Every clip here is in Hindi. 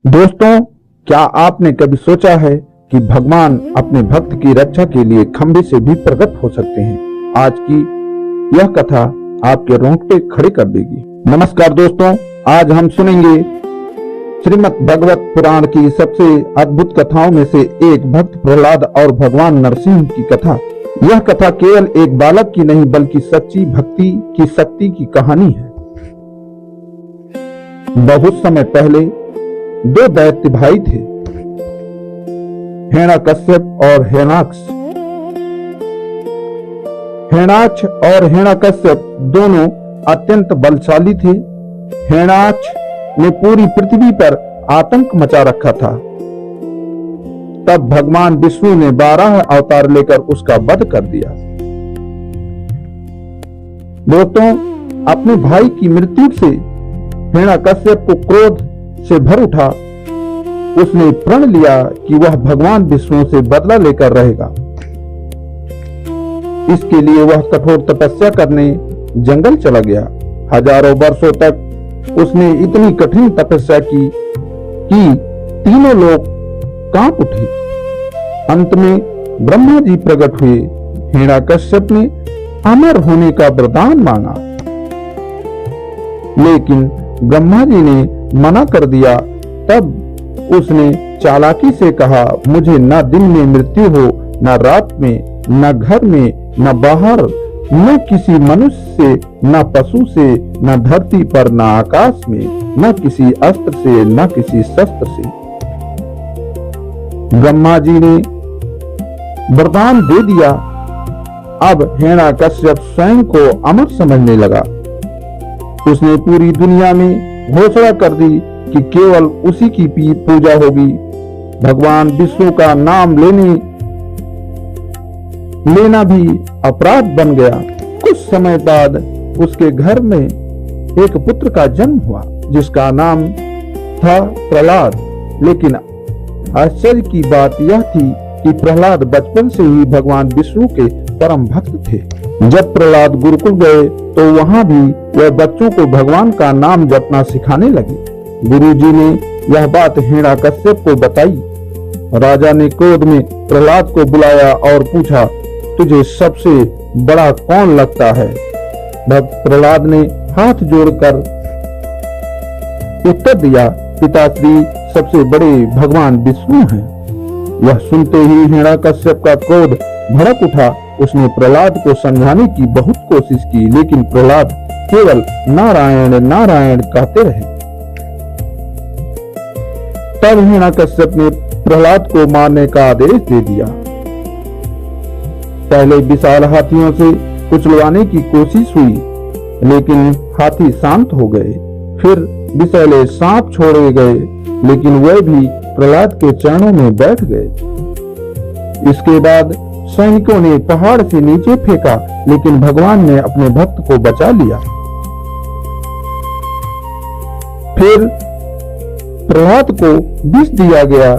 दोस्तों, क्या आपने कभी सोचा है कि भगवान अपने भक्त की रक्षा के लिए खंभे से भी प्रकट हो सकते हैं? आज की यह कथा आपके रोंगटे खड़े कर देगी। नमस्कार दोस्तों, आज हम सुनेंगे श्रीमद् भगवत पुराण की सबसे अद्भुत कथाओं में से एक भक्त प्रहलाद और भगवान नरसिंह की कथा। यह कथा केवल एक बालक की नहीं बल्कि सच्ची भक्ति की शक्ति की कहानी है। बहुत समय पहले दो दैत्य भाई थे, हिरण्यकश्यप और हिरण्याक्ष। हिरण्याक्ष और हिरण्यकश्यप दोनों अत्यंत बलशाली थे। हिरण्याक्ष ने पूरी पृथ्वी पर आतंक मचा रखा था। तब भगवान विष्णु ने 12 अवतार लेकर उसका वध कर दिया। दोस्तों, अपने भाई की मृत्यु से हिरण्यकश्यप को क्रोध से भर उठा। उसने प्रण लिया कि वह भगवान विष्णु से बदला लेकर रहेगा। इसके लिए वह कठोर तपस्या करने जंगल चला गया। हजारों वर्षों तक उसने इतनी कठिन तपस्या की कि तीनों लोग कांप उठे। अंत में ब्रह्मा जी प्रकट हुए। हिरण्यकश्यप ने अमर होने का वरदान मांगा, लेकिन ब्रह्मा जी ने मना कर दिया। तब उसने चालाकी से कहा, मुझे न दिन में मृत्यु हो, न रात में, न घर में, न बाहर, न किसी मनुष्य से, न पशु से, न धरती पर, न आकाश में, न किसी अस्त्र से, न किसी शस्त्र से। ब्रह्मा जी ने वरदान दे दिया। अब हिरण्यकश्यप स्वयं को अमर समझने लगा। उसने पूरी दुनिया में घोषणा कर दी कि केवल उसी की पूजा होगी। भगवान विष्णु का नाम लेना भी अपराध बन गया। कुछ समय बाद उसके घर में एक पुत्र का जन्म हुआ जिसका नाम था प्रहलाद। लेकिन आश्चर्य की बात यह थी कि प्रहलाद बचपन से ही भगवान विष्णु के परम भक्त थे। जब प्रहलाद गुरुकुल गए तो वहां भी वह बच्चों को भगवान का नाम जपना सिखाने लगे। गुरुजी ने यह बात हिरण्यकश्यप को बताई। राजा ने क्रोध में प्रहलाद को बुलाया और पूछा, तुझे सबसे बड़ा कौन लगता है? भक्त प्रहलाद ने हाथ जोड़कर उत्तर दिया, पिताश्री, सबसे बड़े भगवान विष्णु हैं। यह सुनते ही हिरण्यकश्यप का क्रोध भड़क उठा। उसने प्रहलाद को समझाने की बहुत कोशिश की, लेकिन प्रहलाद केवल नारायण नारायण कहते रहे। तब हिरण्यकश्यप ने प्रहलाद को मारने का आदेश दे दिया। पहले विशाल हाथियों से कुचलवाने की कोशिश हुई, लेकिन हाथी शांत हो गए। फिर विषैले सांप छोड़े गए, लेकिन वे भी प्रहलाद के चरणों में बैठ गए। इसके बाद सैनिकों ने पहाड़ से नीचे फेंका, लेकिन भगवान ने अपने भक्त को बचा लिया। फिर प्रहलाद को विष दिया गया,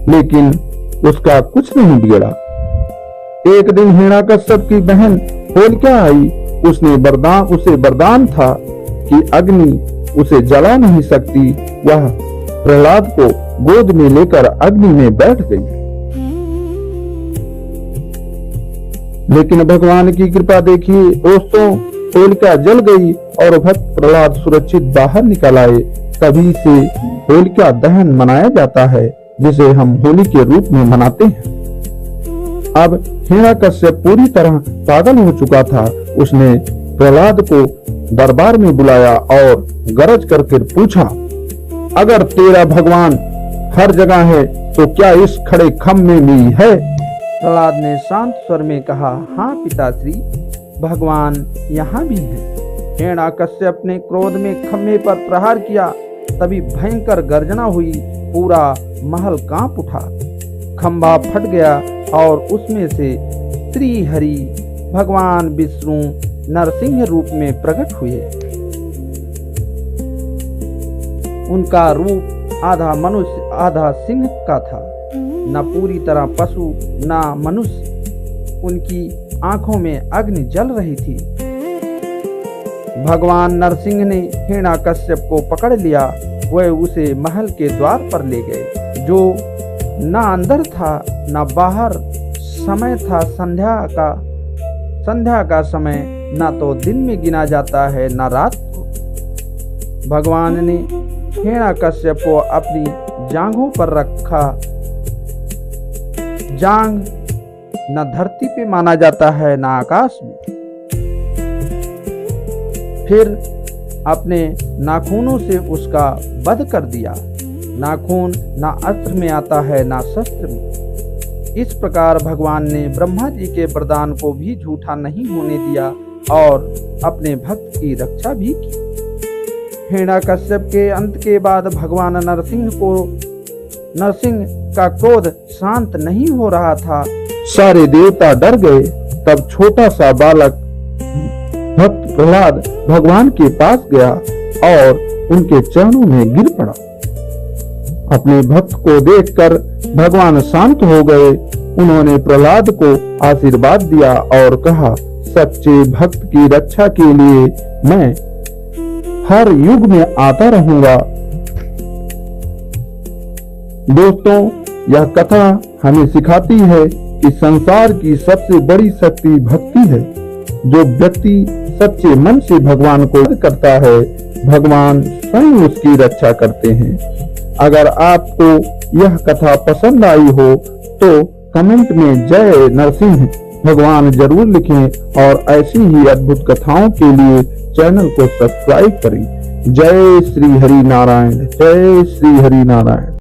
लेकिन उसका कुछ नहीं बिगड़ा। एक दिन हिरण्यकश्यप की बहन होलिका आई। उसे वरदान था कि अग्नि उसे जला नहीं सकती। वह प्रहलाद को गोद में लेकर अग्नि में बैठ गई। लेकिन भगवान की कृपा देखिए दोस्तों, होलिका जल गई और भक्त प्रहलाद सुरक्षित बाहर निकल आए। तभी से होलिका दहन मनाया जाता है, जिसे हम होली के रूप में मनाते हैं। अब हिरण्यकश्यप पूरी तरह पागल हो चुका था। उसने प्रहलाद को दरबार में बुलाया और गरज करके पूछा, अगर तेरा भगवान हर जगह है तो क्या इस खड़े खम्भे में भी है? प्रहलाद ने शांत स्वर में कहा, हाँ पिताश्री, भगवान यहाँ भी है। हिरण्यकश्यप ने क्रोध में खम्भे पर प्रहार किया। तभी भयंकर गर्जना हुई। पूरा महल कांप उठा। खंभा फट गया और उसमें से श्री हरि भगवान विष्णु नरसिंह रूप में प्रकट हुए। उनका रूप आधा मनुष्य आधा सिंह का था, न पूरी तरह पशु न मनुष्य। उनकी आंखों में अग्नि जल रही थी। भगवान नरसिंह ने हिरण्यकश्यप को पकड़ लिया वह उसे महल के द्वार पर ले गए, जो न अंदर था न बाहर। समय था संध्या का समय, न तो दिन में गिना जाता है न रात को। भगवान ने हिरण्यकश्यप को अपनी जांघों पर रखा। जांघ न धरती पे माना जाता है न आकाश में। फिर अपने नाखूनों से उसका वध कर दिया। नाखून न अस्त्र में आता है न शस्त्र में। इस प्रकार भगवान ने ब्रह्मा जी के वरदान को भी झूठा नहीं होने दिया और अपने भक्त की रक्षा भी की। हिरण्यकश्यप के अंत के बाद भगवान नरसिंह का क्रोध शांत नहीं हो रहा था। सारे देवता डर गए। तब छोटा सा बालक भक्त प्रहलाद भगवान के पास गया और उनके चरणों में गिर पड़ा। अपने भक्त को देखकर भगवान शांत हो गए। उन्होंने प्रहलाद को आशीर्वाद दिया और कहा, सच्चे भक्त की रक्षा के लिए मैं हर युग में आता रहूंगा। दोस्तों, यह कथा हमें सिखाती है कि संसार की सबसे बड़ी शक्ति भक्ति है। जो व्यक्ति सच्चे मन से भगवान को याद करता है, भगवान स्वयं उसकी रक्षा करते हैं। अगर आपको यह कथा पसंद आई हो तो कमेंट में जय नरसिंह भगवान जरूर लिखें और ऐसी ही अद्भुत कथाओं के लिए चैनल को सब्सक्राइब करें। जय श्री हरि नारायण, जय श्री हरि नारायण।